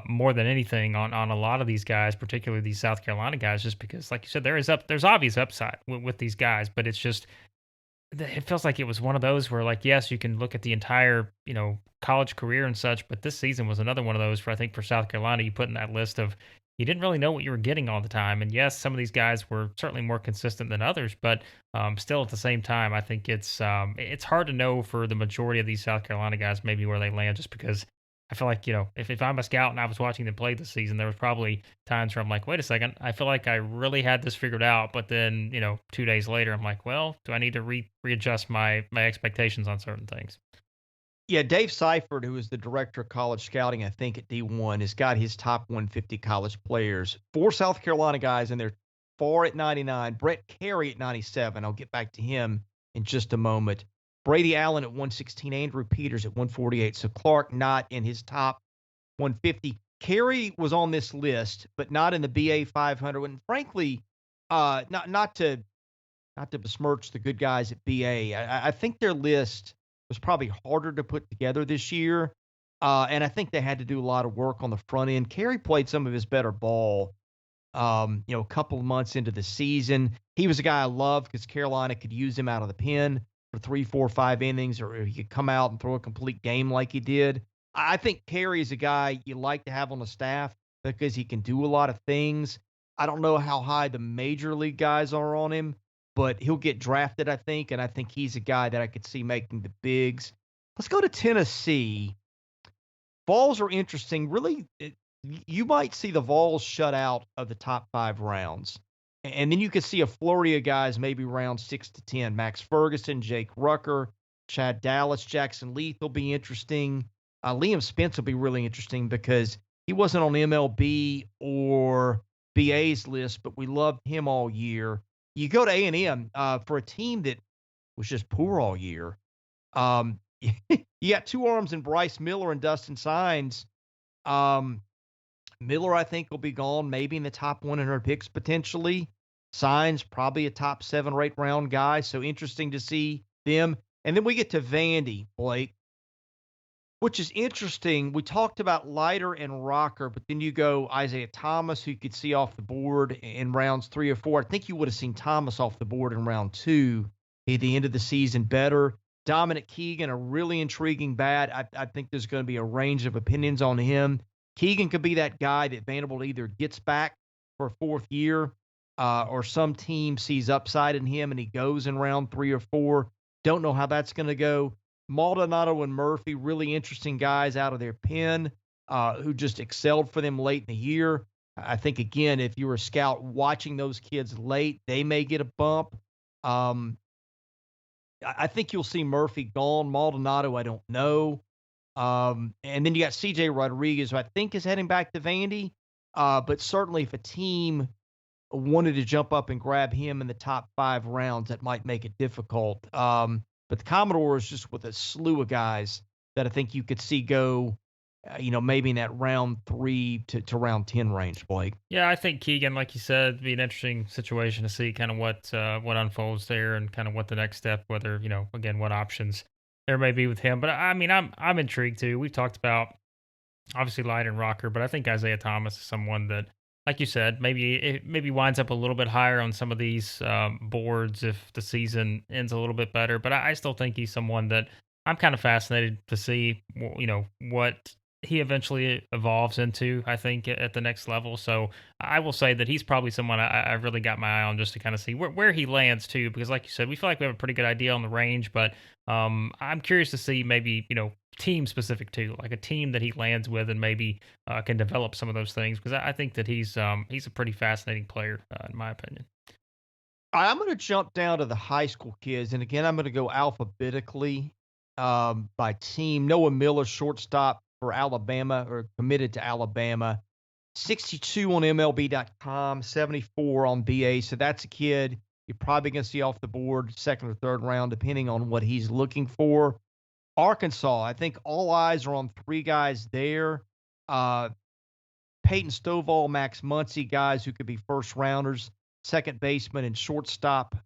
more than anything on a lot of these guys, particularly these South Carolina guys, just because, like you said, there's obvious upside with these guys, but it's just it feels like it was one of those where, like, yes, you can look at the entire college career and such, but this season was another one of those for I think for South Carolina, you put in that list of you didn't really know what you were getting all the time. And yes, some of these guys were certainly more consistent than others, but still at the same time, I think it's hard to know for the majority of these South Carolina guys maybe where they land, just because I feel like, if I'm a scout and I was watching them play this season, there was probably times where I'm like, wait a second, I feel like I really had this figured out. But then, 2 days later, I'm like, well, do I need to readjust my expectations on certain things? Yeah, Dave Seifert, who is the director of college scouting, I think, at D1, has got his top 150 college players. 4 South Carolina guys, and they're Farr at 99, Brett Carey at 97. I'll get back to him in just a moment. Brady Allen at 116, Andrew Peters at 148. So Clark not in his top 150. Carey was on this list, but not in the BA 500. And frankly, not to besmirch the good guys at BA. I think their list was probably harder to put together this year. And I think they had to do a lot of work on the front end. Carey played some of his better ball, a couple of months into the season. He was a guy I loved because Carolina could use him out of the pen for 3, 4, 5 innings, or he could come out and throw a complete game like he did. I think Carey is a guy you like to have on the staff because he can do a lot of things. I don't know how high the major league guys are on him, but he'll get drafted, I think, and I think he's a guy that I could see making the bigs. Let's go to Tennessee. Vols are interesting. Really, you might see the Vols shut out of the top 5 rounds. And then you could see a flurry of guys maybe round 6 to 10. Max Ferguson, Jake Rucker, Chad Dallas, Jackson Leith will be interesting. Liam Spence will be really interesting because he wasn't on MLB or BA's list, but we loved him all year. You go to A&M for a team that was just poor all year. You got two arms in Bryce Miller and Dustin Signs. Miller, I think, will be gone maybe in the top 100 picks potentially. Signs, probably a top 7 or 8 round guy. So interesting to see them. And then we get to Vandy, Blake, which is interesting. We talked about Leiter and Rocker, but then you go Isaiah Thomas, who you could see off the board in rounds 3 or 4. I think you would have seen Thomas off the board in round 2 at the end of the season better. Dominic Keegan, a really intriguing bat. I think there's going to be a range of opinions on him. Keegan could be that guy that Vanderbilt either gets back for a 4th year or some team sees upside in him and he goes in round 3 or 4. Don't know how that's going to go. Maldonado and Murphy, really interesting guys out of their pen who just excelled for them late in the year. I think, again, if you were a scout watching those kids late, they may get a bump. I think you'll see Murphy gone. Maldonado, I don't know. And then you got C.J. Rodriguez, who I think is heading back to Vandy. But certainly if a team wanted to jump up and grab him in the top 5 rounds, that might make it difficult. But the Commodores just with a slew of guys that I think you could see go, maybe in that round 3 to round 10 range, Blake. Yeah, I think Keegan, like you said, be an interesting situation to see kind of what unfolds there and kind of what the next step, whether, again, what options there may be with him. But I mean, I'm intrigued too. We've talked about obviously Light and Rocker, but I think Isaiah Thomas is someone that, like you said, maybe winds up a little bit higher on some of these boards if the season ends a little bit better. But I still think he's someone that I'm kind of fascinated to see, what he eventually evolves into, I think, at the next level. So I will say that he's probably someone I really got my eye on just to kind of see where he lands too, because like you said, we feel like we have a pretty good idea on the range, but I'm curious to see maybe, team specific too, like a team that he lands with and maybe can develop some of those things, because I think that he's a pretty fascinating player in my opinion. I'm going to jump down to the high school kids. And again, I'm going to go alphabetically by team. Noah Miller, shortstop for Alabama, or committed to Alabama. 62 on MLB.com, 74 on BA. So that's a kid you're probably going to see off the board 2nd or 3rd round, depending on what he's looking for. Arkansas, I think all eyes are on 3 guys there. Peyton Stovall, Max Muncy, guys who could be first rounders, second baseman and shortstop,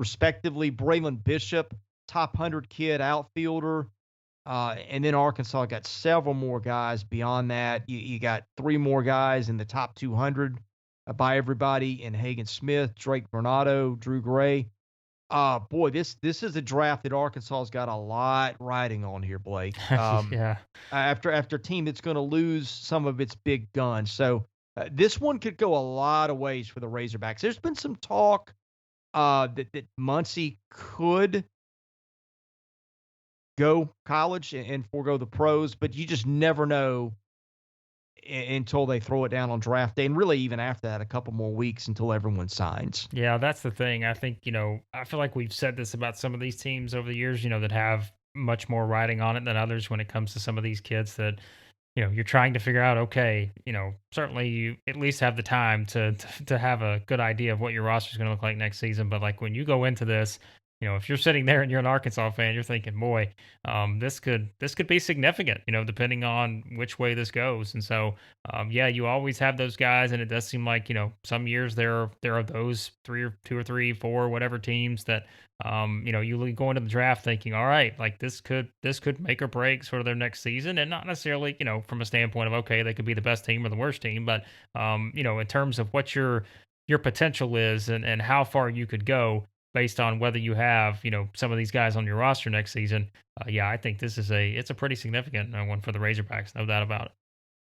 respectively. Braylon Bishop, top 100 kid, outfielder. And then Arkansas got several more guys beyond that. You got 3 more guys in the top 200 by everybody in Hagen Smith, Drake Bernardo, Drew Gray. Boy, this is a draft that Arkansas has got a lot riding on here, Blake. Yeah. After a team that's going to lose some of its big guns. So this one could go a lot of ways for the Razorbacks. There's been some talk that Muncy could go college and forego the pros, but you just never know until they throw it down on draft day, and really even after that, a couple more weeks until everyone signs. Yeah, that's the thing. I think, I feel like we've said this about some of these teams over the years, that have much more riding on it than others when it comes to some of these kids that, you're trying to figure out, okay, certainly you at least have the time to have a good idea of what your roster is going to look like next season. But like when you go into this, if you're sitting there and you're an Arkansas fan, you're thinking, boy, this could be significant, depending on which way this goes. And so, yeah, you always have those guys, and it does seem like, some years there are those 2 or 3, 4, whatever teams that, you go into the draft thinking, all right, like this could make or break sort of their next season, and not necessarily, from a standpoint of, okay, they could be the best team or the worst team, but, in terms of what your potential is and how far you could go based on whether you have, some of these guys on your roster next season. Yeah, I think this is it's a pretty significant one for the Razorbacks, no doubt about it.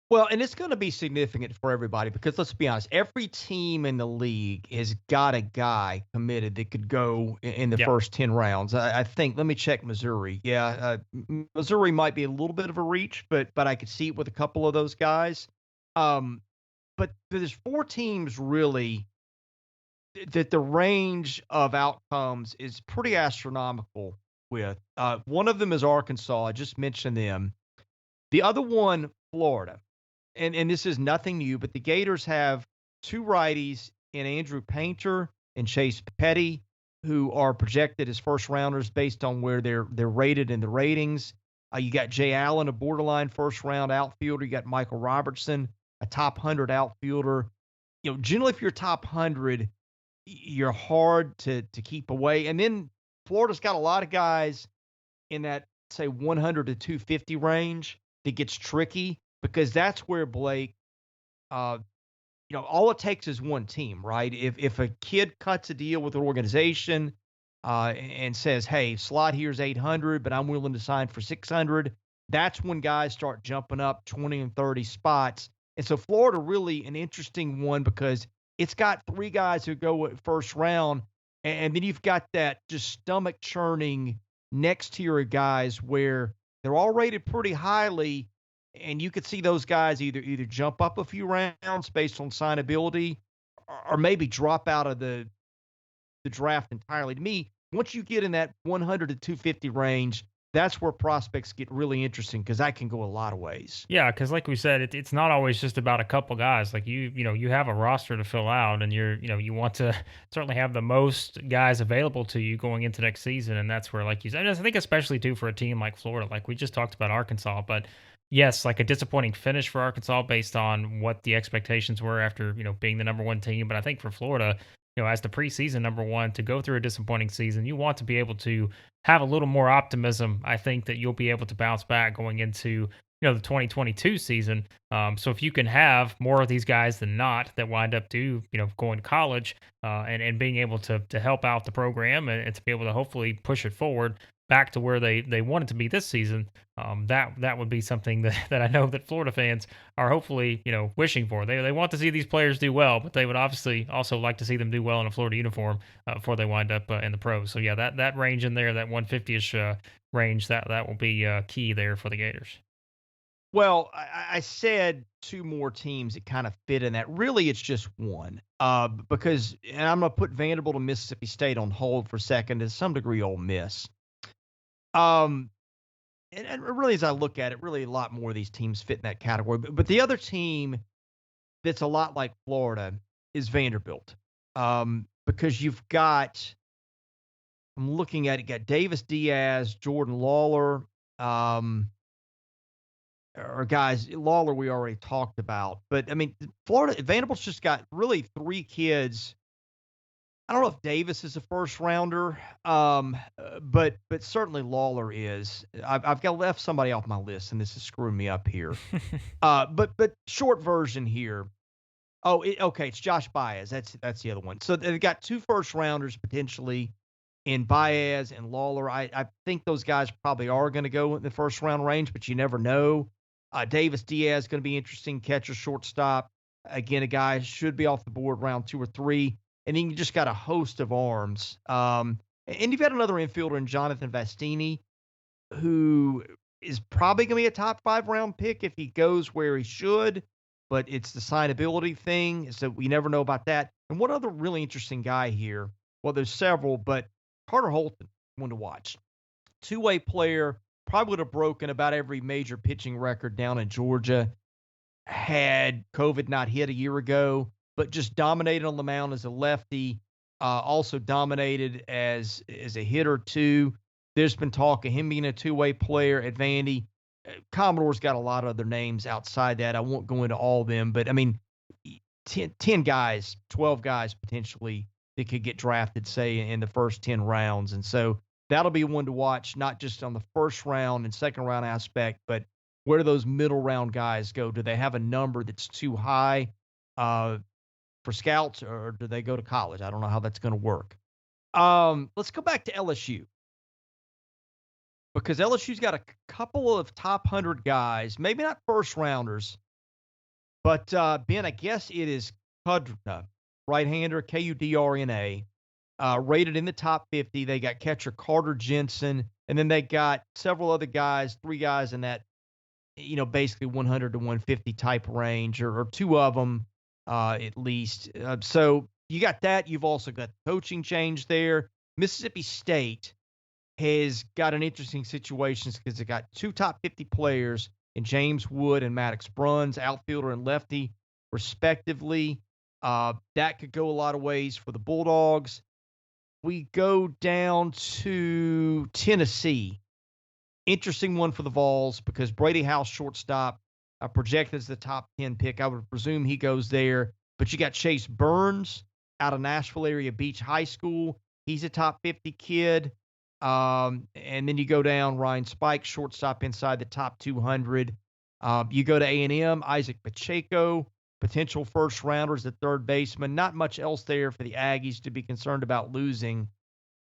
Well, and it's going to be significant for everybody because let's be honest, every team in the league has got a guy committed that could go in the Yep. first 10 rounds. I think, let me check Missouri. Yeah, Missouri might be a little bit of a reach, but I could see it with a couple of those guys. Um, but there's four teams really that the range of outcomes is pretty astronomical with. One of them is Arkansas. I just mentioned them. The other one, Florida. And this is nothing new, but the Gators have two righties in Andrew Painter and Chase Petty, who are projected as first rounders based on where they're rated in the ratings. You got Jay Allen, a borderline first round outfielder. You got Michael Robertson, a top 100 outfielder. Generally, if you're top 100, you're hard to keep away. And then Florida's got a lot of guys in that, say, 100 to 250 range that gets tricky because that's where Blake, all it takes is one team, right? If a kid cuts a deal with an organization and says, hey, slot here's 800, but I'm willing to sign for 600, that's when guys start jumping up 20 and 30 spots. And so Florida really an interesting one because it's got three guys who go first round, and then you've got that just stomach churning next tier of guys where they're all rated pretty highly, and you could see those guys either jump up a few rounds based on signability or maybe drop out of the draft entirely. To me, once you get in that 100 to 250 range, that's where prospects get really interesting because that can go a lot of ways. Yeah, because like we said, it's not always just about a couple guys. Like you have a roster to fill out, and you want to certainly have the most guys available to you going into next season, and that's where, like you said, I think especially too for a team like Florida, like we just talked about Arkansas, but yes, like a disappointing finish for Arkansas based on what the expectations were after being the number one team. But I think for Florida, as the preseason number one, to go through a disappointing season, you want to be able to have a little more optimism. I think that you'll be able to bounce back going into the 2022 season. So if you can have more of these guys than not that wind up going to college and being able to help out the program and to be able to hopefully push it forward back to where they want it to be this season, that would be something that I know that Florida fans are hopefully wishing for. They want to see these players do well, but they would obviously also like to see them do well in a Florida uniform before they wind up in the pros. So yeah, that range in there, that 150ish range, that will be key there for the Gators. Well, I said two more teams that kind of fit in that. Really, it's just one. Because, and I'm going to put Vanderbilt and Mississippi State on hold for a second, to some degree, Ole Miss. And really, as I look at it, really a lot more of these teams fit in that category. But the other team that's a lot like Florida is Vanderbilt. Because you've got, I'm looking at it, got Davis Diaz, Jordan Lawler, or guys, Lawler we already talked about. But, I mean, Vanderbilt's just got really three kids. I don't know if Davis is a first rounder, but certainly Lawler is. I've got left somebody off my list, and this is screwing me up here. But short version here. Oh, okay, it's Josh Baez. That's the other one. So they've got two first rounders potentially in Baez and Lawler. I think those guys probably are going to go in the first round range, but you never know. Davis Diaz is going to be interesting, catcher, shortstop. Again, a guy should be off the board round 2 or 3. And then you just got a host of arms. And you've got another infielder in Jonathan Vastini, who is probably going to be a top 5 round pick if he goes where he should, but it's the signability thing, so we never know about that. And one other really interesting guy here, well, there's several, but Carter Holton, one to watch. Two-way player, probably would have broken about every major pitching record down in Georgia had COVID not hit a year ago, but just dominated on the mound as a lefty, also dominated as a hitter too. There's been talk of him being a two-way player at Vandy. Commodore's got a lot of other names outside that. I won't go into all of them, but I mean, 10 guys, 12 guys potentially that could get drafted, say, in the first 10 rounds. And so that'll be one to watch, not just on the first round and second round aspect, but where do those middle round guys go? Do they have a number that's too high for scouts, or do they go to college? I don't know how that's going to work. Let's go back to LSU, because LSU's got a couple of top 100 guys, maybe not first rounders, But, Ben, I guess it is Kudrna, right-hander, Kudrna, rated in the top 50. They got catcher Carter Jensen, and then they got several other guys, 3 guys in that, basically 100 to 150 type range, or 2 of them at least. So you got that. You've also got the coaching change there. Mississippi State has got an interesting situation because they got 2 top 50 players in James Wood and Maddox Bruns, outfielder and lefty, respectively. That could go a lot of ways for the Bulldogs. We go down to Tennessee. Interesting one for the Vols because Brady House, shortstop, projected as the top 10 pick. I would presume he goes there. But you got Chase Burns out of Nashville area Beach High School. He's a top 50 kid. And then you go down Ryan Spike, shortstop inside the top 200. You go to A&M, Isaac Pacheco, potential first rounders at third baseman. Not much else there for the Aggies to be concerned about losing.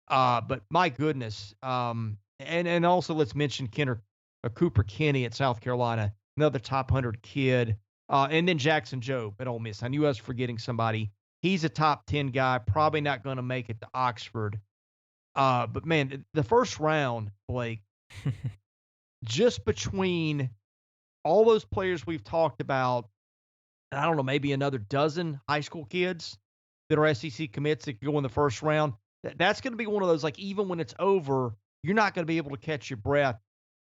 But my goodness. And also let's mention Cooper Kinney at South Carolina, another top 100 kid. And then Jackson Jobe at Ole Miss. I knew I was forgetting somebody. He's a top 10 guy, probably not going to make it to Oxford. But, man, the first round, Blake, just between all those players we've talked about, I don't know, maybe another dozen high school kids that are SEC commits that can go in the first round, that's going to be one of those, like, even when it's over, you're not going to be able to catch your breath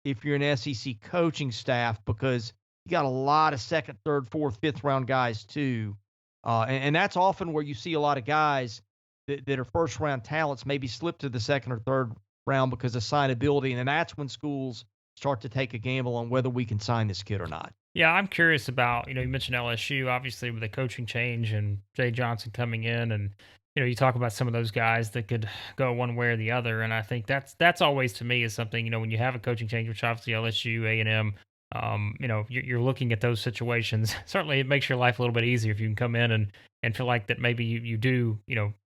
if you're an SEC coaching staff because you got a lot of second, third, fourth, fifth round guys too. And that's often where you see a lot of guys that are first round talents maybe slip to the second or third round because of signability. And then that's when schools start to take a gamble on whether we can sign this kid or not. Yeah, I'm curious about, you mentioned LSU, obviously with the coaching change and Jay Johnson coming in, and, you talk about some of those guys that could go one way or the other. And I think that's always, to me, is something, when you have a coaching change, which obviously LSU, A&M, you're looking at those situations. Certainly it makes your life a little bit easier if you can come in and feel like that maybe you do,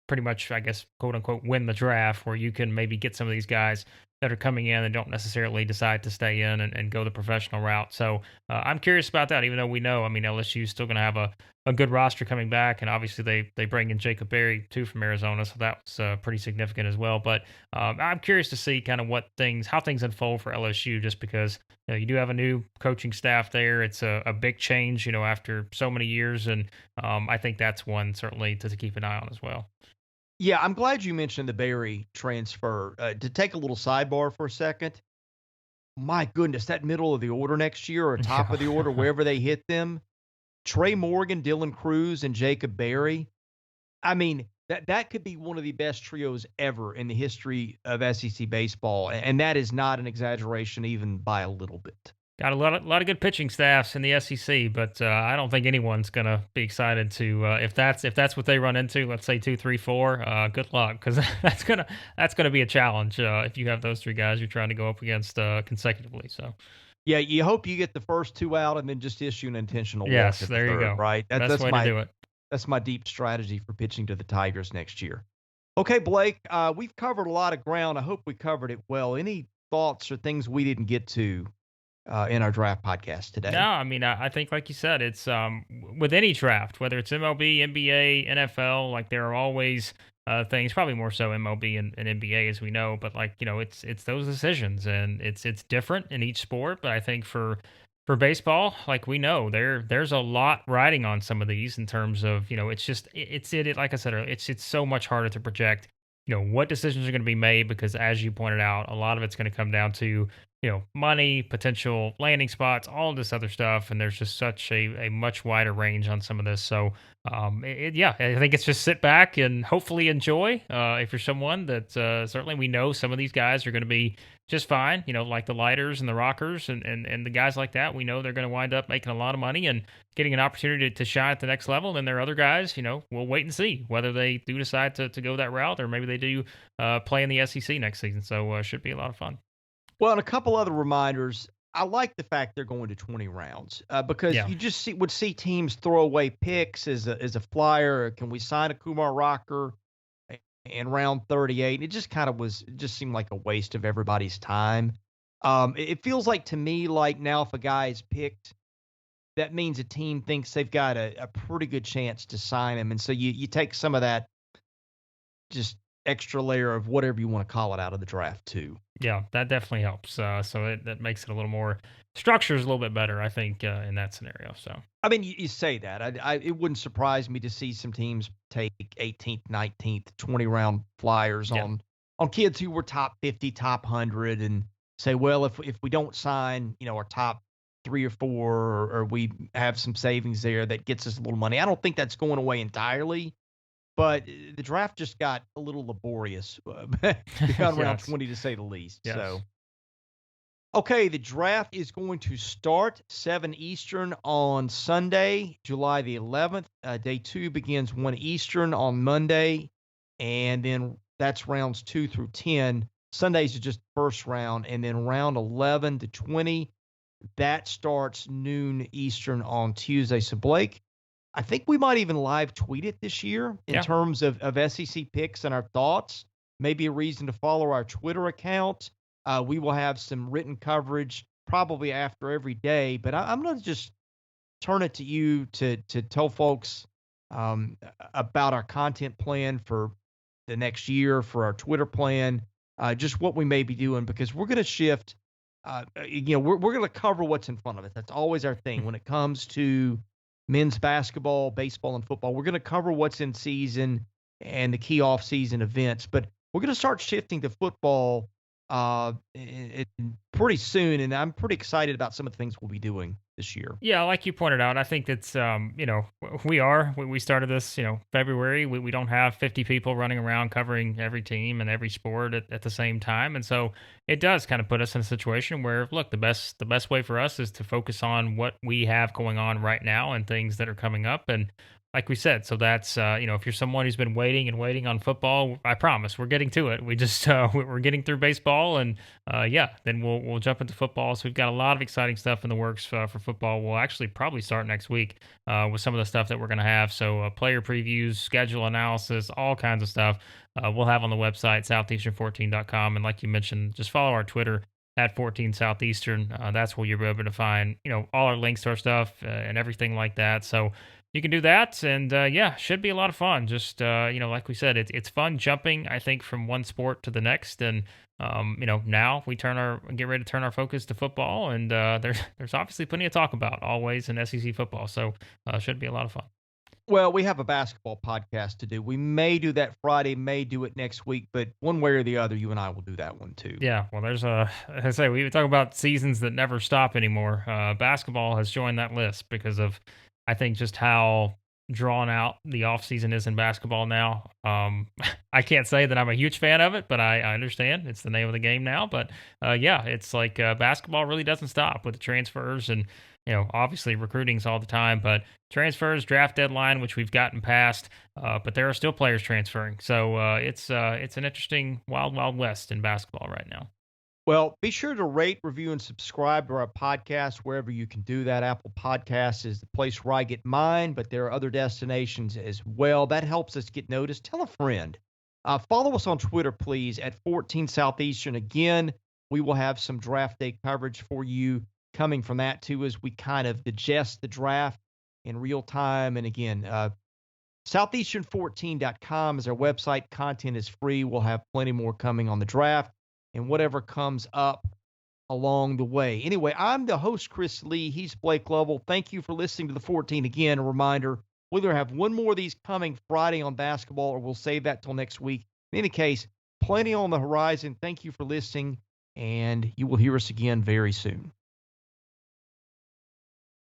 pretty much, I guess, quote unquote, win the draft, where you can maybe get some of these guys that are coming in and don't necessarily decide to stay in and go the professional route. So I'm curious about that, even though we know, LSU is still going to have a good roster coming back. And obviously they bring in Jacob Berry too from Arizona. So that was pretty significant as well. But I'm curious to see kind of how things unfold for LSU, just because you do have a new coaching staff there. It's a big change, after so many years. And I think that's one certainly to keep an eye on as well. Yeah, I'm glad you mentioned the Berry transfer. To take a little sidebar for a second, my goodness, that middle of the order next year or top of the order, wherever they hit them, Trey Morgan, Dylan Cruz, and Jacob Berry. That could be one of the best trios ever in the history of SEC baseball, and that is not an exaggeration even by a little bit. Got a lot of good pitching staffs in the SEC, but I don't think anyone's gonna be excited to if that's what they run into. Let's say 2, 3, 4. Good luck, because that's gonna be a challenge if you have those 3 guys you're trying to go up against consecutively. So yeah, you hope you get the first 2 out and then just issue an intentional walk. Yes, at there the you third, go. Right, that's way to do it. That's my deep strategy for pitching to the Tigers next year. Okay, Blake, we've covered a lot of ground. I hope we covered it well. Any thoughts or things we didn't get to in our draft podcast today? No, I think, like you said, it's with any draft, whether it's MLB, NBA, NFL, like there are always things, probably more so MLB and NBA, as we know, but it's those decisions, and it's different in each sport. But I think for baseball, like we know, there's a lot riding on some of these in terms of, it's like I said earlier, it's so much harder to project, what decisions are going to be made, because as you pointed out, a lot of it's going to come down to, money, potential landing spots, all this other stuff. And there's just such a much wider range on some of this. So, I think it's just sit back and hopefully enjoy. If you're someone that certainly we know some of these guys are going to be just fine, like the lighters and the rockers and the guys like that. We know they're going to wind up making a lot of money and getting an opportunity to shine at the next level. And then there are other guys, we'll wait and see whether they do decide to go that route, or maybe they do play in the SEC next season. So it should be a lot of fun. Well, and a couple other reminders. I like the fact they're going to 20 rounds because you just would see teams throw away picks as a flyer. Can we sign a Kumar Rocker in round 38? It just seemed like a waste of everybody's time. It feels like to me, like now if a guy is picked that means a team thinks they've got a pretty good chance to sign him. And so you take some of that just extra layer of whatever you want to call it out of the draft too. Yeah, that definitely helps. So that makes it a little more structure's a little bit better, I think, in that scenario. So I mean, you say that. It wouldn't surprise me to see some teams take 18th, 19th, 20 round flyers on kids who were top 50, top 100, and say, well, if we don't sign, our top 3 or 4, or we have some savings there that gets us a little money. I don't think that's going away entirely, but the draft just got a little laborious beyond round 20 to say the least. Yes. So. Okay, the draft is going to start 7 Eastern on Sunday, July the 11th. Day 2 begins 1 Eastern on Monday, and then that's rounds 2 through 10. Sundays is just the first round, and then round 11 to 20, that starts noon Eastern on Tuesday. So, Blake, I think we might even live tweet it this year in terms of SEC picks and our thoughts. Maybe a reason to follow our Twitter account. We will have some written coverage probably after every day, but I'm going to just turn it to you to tell folks about our content plan for the next year, for our Twitter plan, just what we may be doing, because we're going to shift. We're going to cover what's in front of us. That's always our thing when it comes to men's basketball, baseball, and football. We're going to cover what's in season and the key off-season events, but we're going to start shifting to football pretty soon, and I'm pretty excited about some of the things we'll be doing this year. Yeah, like you pointed out, I think it's we started this February. We don't have 50 people running around covering every team and every sport at the same time, and so it does kind of put us in a situation where, look, the best way for us is to focus on what we have going on right now and things that are coming up. And like we said, so that's, if you're someone who's been waiting on football, I promise we're getting to it. We just, we're getting through baseball, and then we'll jump into football. So we've got a lot of exciting stuff in the works for football. We'll actually probably start next week with some of the stuff that we're going to have. So player previews, schedule analysis, all kinds of stuff we'll have on the website, southeastern14.com. And like you mentioned, just follow our Twitter at 14 Southeastern. That's where you'll be able to find, all our links to our stuff and everything like that. So you can do that, and should be a lot of fun. Just like we said, it's fun jumping, I think, from one sport to the next, and now we get ready to turn our focus to football, and there's obviously plenty to talk about always in SEC football, so should be a lot of fun. Well, we have a basketball podcast to do. We may do that Friday, may do it next week, but one way or the other, you and I will do that one too. Yeah, well, there's I say, we talk about seasons that never stop anymore. Basketball has joined that list because of, I think, just how drawn out the offseason is in basketball now. I can't say that I'm a huge fan of it, but I understand it's the name of the game now. But it's like basketball really doesn't stop with the transfers, and obviously recruiting's all the time, but transfers, draft deadline, which we've gotten past, but there are still players transferring. So it's an interesting wild west in basketball right now. Well, be sure to rate, review, and subscribe to our podcast wherever you can do that. Apple Podcasts is the place where I get mine, but there are other destinations as well. That helps us get noticed. Tell a friend. Follow us on Twitter, please, at 14 Southeastern. Again, we will have some draft day coverage for you coming from that, too, as we kind of digest the draft in real time. And again, Southeastern14.com is our website. Content is free. We'll have plenty more coming on the draft and whatever comes up along the way. Anyway, I'm the host, Chris Lee. He's Blake Lovell. Thank you for listening to the 14. Again, a reminder, we'll either have one more of these coming Friday on basketball, or we'll save that till next week. In any case, plenty on the horizon. Thank you for listening, and you will hear us again very soon.